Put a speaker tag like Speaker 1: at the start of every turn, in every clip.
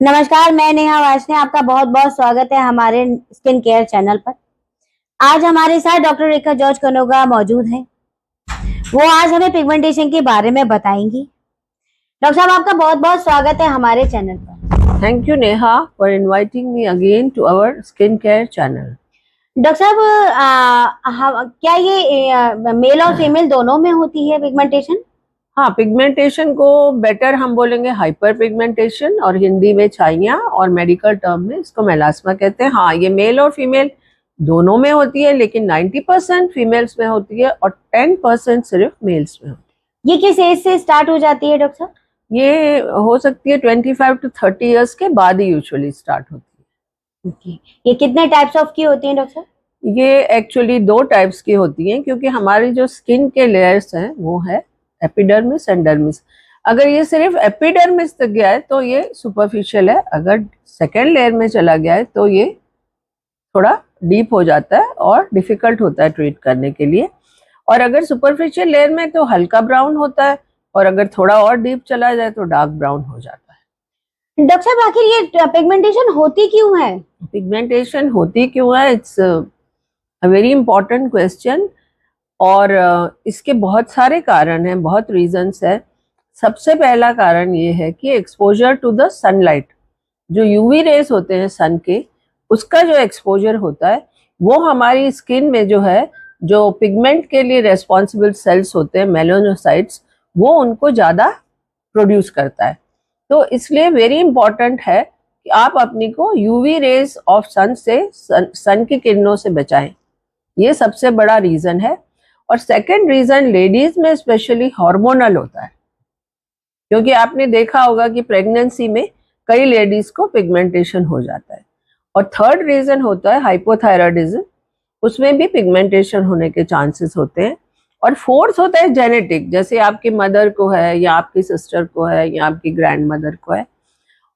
Speaker 1: नमस्कार, मैं नेहा वार्ष्णेय। आपका बहुत बहुत स्वागत है हमारे स्किन केयर चैनल पर। आज हमारे साथ डॉक्टर रेखा जॉर्ज कनोगा मौजूद हैं। वो आज हमें पिगमेंटेशन के बारे में बताएंगी। डॉक्टर साहब, आपका बहुत बहुत स्वागत है हमारे चैनल पर।
Speaker 2: Thank you, Neha, for inviting me again to our skincare channel.
Speaker 1: Doctor साहब, क्या ये मेल और फीमेल दोनों में होती है पिगमेंटेशन?
Speaker 2: हाँ, पिगमेंटेशन को बेटर हम बोलेंगे हाइपर पिगमेंटेशन, और हिंदी में छाइयाँ, और मेडिकल टर्म में इसको मेलास्मा कहते हैं। हाँ, ये मेल और फीमेल दोनों में होती है, लेकिन 90% फीमेल्स में होती है और 10% सिर्फ मेल्स में होती है।
Speaker 1: ये किस एज से स्टार्ट हो जाती है डॉक्टर साहब?
Speaker 2: ये हो सकती है 25 to 30 ईयर्स के बाद ही यूजुअली स्टार्ट होती है।
Speaker 1: Okay. ये कितने टाइप्स ऑफ की होती हैं डॉक्टर साहब?
Speaker 2: ये एक्चुअली 2 टाइप्स की होती हैं, क्योंकि हमारी जो स्किन के लेयर्स हैं वो है एपिडर्मिस एंड डर्मिस। अगर ये सिर्फ एपिडर्मिस तक गया है तो ये सुपरफिशियल है, अगर सेकेंड लेयर में चला गया है तो ये थोड़ा डीप हो जाता है और डिफिकल्ट होता है ट्रीट करने के लिए। और अगर सुपरफिशियल लेयर में तो हल्का ब्राउन होता है, और अगर थोड़ा और डीप चला जाए तो डार्क ब्राउन हो जाता है।
Speaker 1: डॉक्टर साहब, आखिर ये पिगमेंटेशन होती क्यों है?
Speaker 2: पिगमेंटेशन होती क्यों है, it's a very important question. और इसके बहुत सारे कारण हैं, बहुत रीजंस है। सबसे पहला कारण ये है कि एक्सपोजर टू द सनलाइट, जो यूवी रेस होते हैं सन के, उसका जो एक्सपोजर होता है वो हमारी स्किन में जो है, जो पिगमेंट के लिए रेस्पॉन्सिबल सेल्स होते हैं मेलानोसाइट्स, वो उनको ज़्यादा प्रोड्यूस करता है। तो इसलिए वेरी इंपॉर्टेंट है कि आप अपनी को यूवी रेस ऑफ सन से, सन की किरणों से बचाएं। ये सबसे बड़ा रीज़न है। और सेकेंड रीज़न लेडीज में स्पेशली हार्मोनल होता है, क्योंकि आपने देखा होगा कि प्रेगनेंसी में कई लेडीज को पिगमेंटेशन हो जाता है। और थर्ड रीज़न होता है हाइपोथायराइडिज्म, उसमें भी पिगमेंटेशन होने के चांसेस होते हैं। और फोर्थ होता है जेनेटिक, जैसे आपकी मदर को है, या आपकी सिस्टर को है, या आपकी ग्रैंड मदर को है।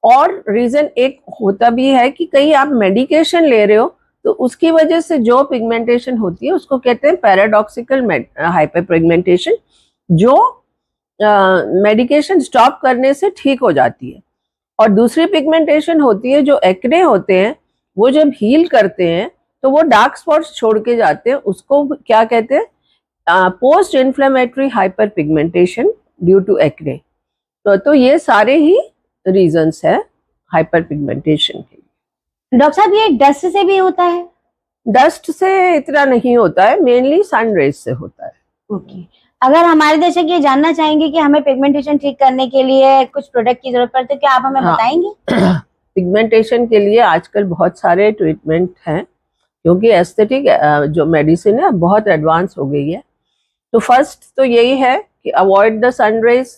Speaker 2: और रीज़न एक होता भी है कि कहीं आप मेडिकेशन ले रहे हो तो उसकी वजह से जो पिगमेंटेशन होती है उसको कहते हैं पैराडॉक्सिकल हाइपर पिगमेंटेशन, जो मेडिकेशन स्टॉप करने से ठीक हो जाती है। और दूसरी पिगमेंटेशन होती है जो एक्ने होते हैं, वो जब हील करते हैं तो वो डार्क स्पॉट्स छोड़ के जाते हैं, उसको क्या कहते हैं, post inflammatory hyper pigmentation due to acne. तो ये सारे ही रीजंस है हाइपर पिगमेंटेशन के।
Speaker 1: डॉक्टर साहब, ये डस्ट से भी होता है?
Speaker 2: डस्ट से इतना नहीं होता है, मेनली सन रेज से होता है।
Speaker 1: ओके। अगर हमारे दर्शक ये जानना चाहेंगे कि हमें पिगमेंटेशन ठीक करने के लिए कुछ प्रोडक्ट की जरूरत पड़ती है, क्या आप हमें बताएंगे?
Speaker 2: पिगमेंटेशन के लिए आजकल बहुत सारे ट्रीटमेंट हैं, क्योंकि एस्थेटिक जो मेडिसिन है बहुत एडवांस हो गई है। तो फर्स्ट तो यही है कि अवॉइड द सन रेज,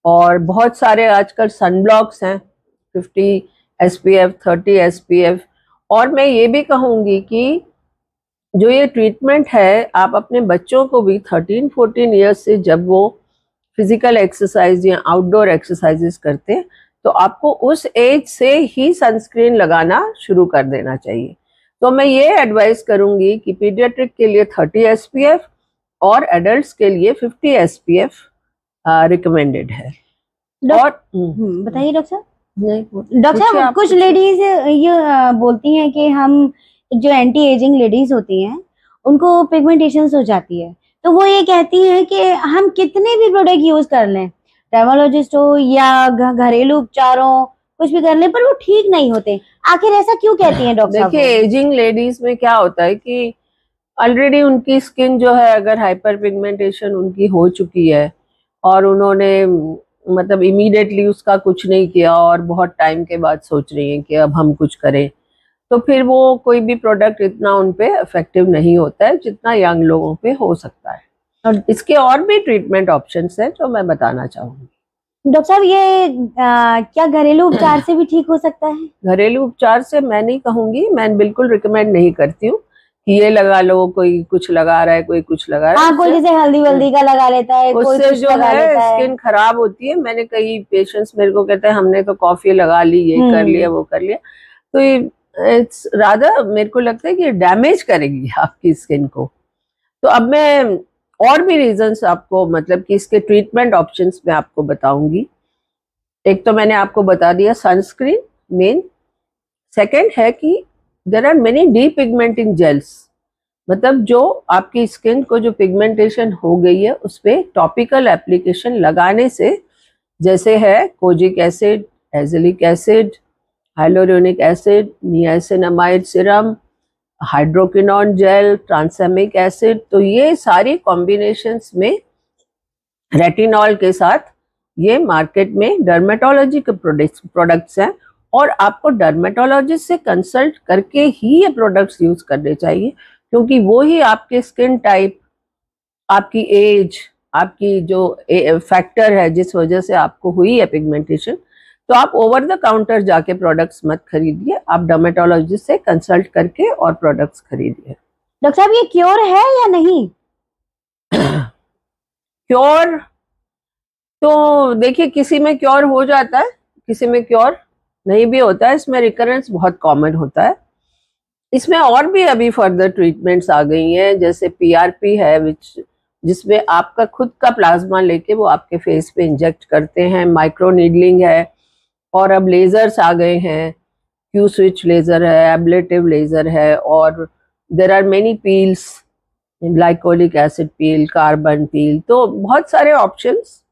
Speaker 2: और बहुत सारे आजकल सन ब्लॉक्स हैं, 50 SPF, 30 SPF। और मैं ये भी कहूँगी कि जो ये ट्रीटमेंट है, आप अपने बच्चों को भी 13-14 ईयर्स से जब वो फिजिकल एक्सरसाइज या आउटडोर एक्सरसाइजेस करते हैं, तो आपको उस एज से ही सनस्क्रीन लगाना शुरू कर देना चाहिए। तो मैं ये एडवाइस करूँगी कि पीडियाट्रिक के लिए 30 SPF और एडल्ट्स के लिए 50 SPF रिकमेंडेड है। और
Speaker 1: बताइए डॉक्टर साहब।
Speaker 2: नहीं,
Speaker 1: डॉक्टर साहब, कुछ लेडीज ये बोलती हैं कि हम, जो एंटी एजिंग लेडीज होती हैं, उनको पिगमेंटेशन हो जाती है, तो वो ये कहती हैं कि हम कितने भी प्रोडक्ट यूज कर लें, डर्मालॉजिस्ट हो या घरेलू उपचार हो, कुछ भी कर लें, पर वो ठीक नहीं होते। आखिर ऐसा क्यों कहती हैं डॉक्टर साहब?
Speaker 2: देखिए, एजिंग लेडीज में क्या होता है कि ऑलरेडी उनकी स्किन जो है, अगर हाइपर पिगमेंटेशन उनकी हो चुकी है और उन्होंने मतलब इमीडिएटली उसका कुछ नहीं किया, और बहुत टाइम के बाद सोच रही हैं कि अब हम कुछ करें, तो फिर वो कोई भी प्रोडक्ट इतना उन पे इफेक्टिव नहीं होता है जितना यंग लोगों पे हो सकता है। और इसके और भी ट्रीटमेंट ऑप्शंस हैं जो मैं बताना चाहूँगी।
Speaker 1: डॉक्टर साहब, ये क्या घरेलू उपचार से भी ठीक हो सकता है? घरेलू
Speaker 2: उपचार से मैं नहीं कहूँगी, मैं बिल्कुल रिकमेंड नहीं करती हूँ कि ये लगा लो, कोई कुछ लगा रहा है, कोई कुछ लगा रहा है।
Speaker 1: हाँ, कोई जैसे हल्दी वल्दी का लगा लेता है,
Speaker 2: उससे जो है स्किन खराब होती है। मैंने कई पेशेंट्स मेरे को कहते हैं हमने तो कॉफी लगा ली, ये कर लिया, वो कर लिया, तो ये इट्स रादर, मेरे को लगता है कि डैमेज करेगी आपकी स्किन को। तो अब मैं और भी रीजंस आपको, मतलब कि इसके ट्रीटमेंट ऑप्शंस में आपको बताऊंगी। एक तो मैंने आपको बता दिया सनस्क्रीन, मेन। सेकंड है कि there are many depigmenting gels, मतलब जो आपकी स्किन को जो पिगमेंटेशन हो गई है उस पर टॉपिकल एप्लीकेशन लगाने से, जैसे है kojic acid, azelaic acid, hyaluronic acid, niacinamide serum, hydroquinone gel, tranexamic acid, तो ये सारी कॉम्बिनेशंस में रेटिनॉल के साथ ये मार्केट में डर्मेटोलॉजी के प्रोडक्ट्स हैं, और आपको डर्मेटोलॉजिस्ट से कंसल्ट करके ही ये प्रोडक्ट्स यूज करने चाहिए, क्योंकि वो ही आपके स्किन टाइप, आपकी एज, आपकी जो फैक्टर है जिस वजह से आपको हुई है पिगमेंटेशन, तो आप ओवर द काउंटर जाके प्रोडक्ट्स मत खरीदिए, आप डर्मेटोलॉजिस्ट से कंसल्ट करके और प्रोडक्ट्स खरीदिए।
Speaker 1: डॉक्टर साहब, ये क्योर है या नहीं?
Speaker 2: क्योर तो देखिए, किसी में क्योर हो जाता है, किसी में क्योर नहीं भी होता है, इसमें रिकरेंस बहुत कॉमन होता है। इसमें और भी अभी फर्दर ट्रीटमेंट्स आ गई हैं, जैसे पीआरपी है जिसमें आपका खुद का प्लाज्मा लेके वो आपके फेस पे इंजेक्ट करते हैं, माइक्रो नीडलिंग है, और अब लेजर्स आ गए हैं, क्यू स्विच लेजर है, एब्लेटिव लेजर है, और there are many peels, glycolic acid peel, carbon peel, तो बहुत सारे ऑप्शंस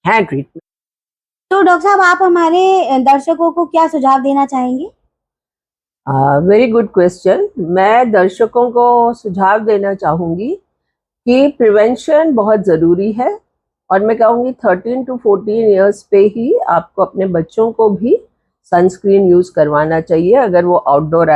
Speaker 2: हैं ट्रीटमेंट।
Speaker 1: तो डॉक्टर साहब, आप हमारे दर्शकों को क्या सुझाव देना चाहेंगे?
Speaker 2: Very good question. मैं दर्शकों को सुझाव देना चाहूँगी कि प्रिवेंशन बहुत ज़रूरी है, और मैं कहूँगी 13 to 14 ईयर्स पे ही आपको अपने बच्चों को भी सनस्क्रीन यूज़ करवाना चाहिए अगर वो आउटडोर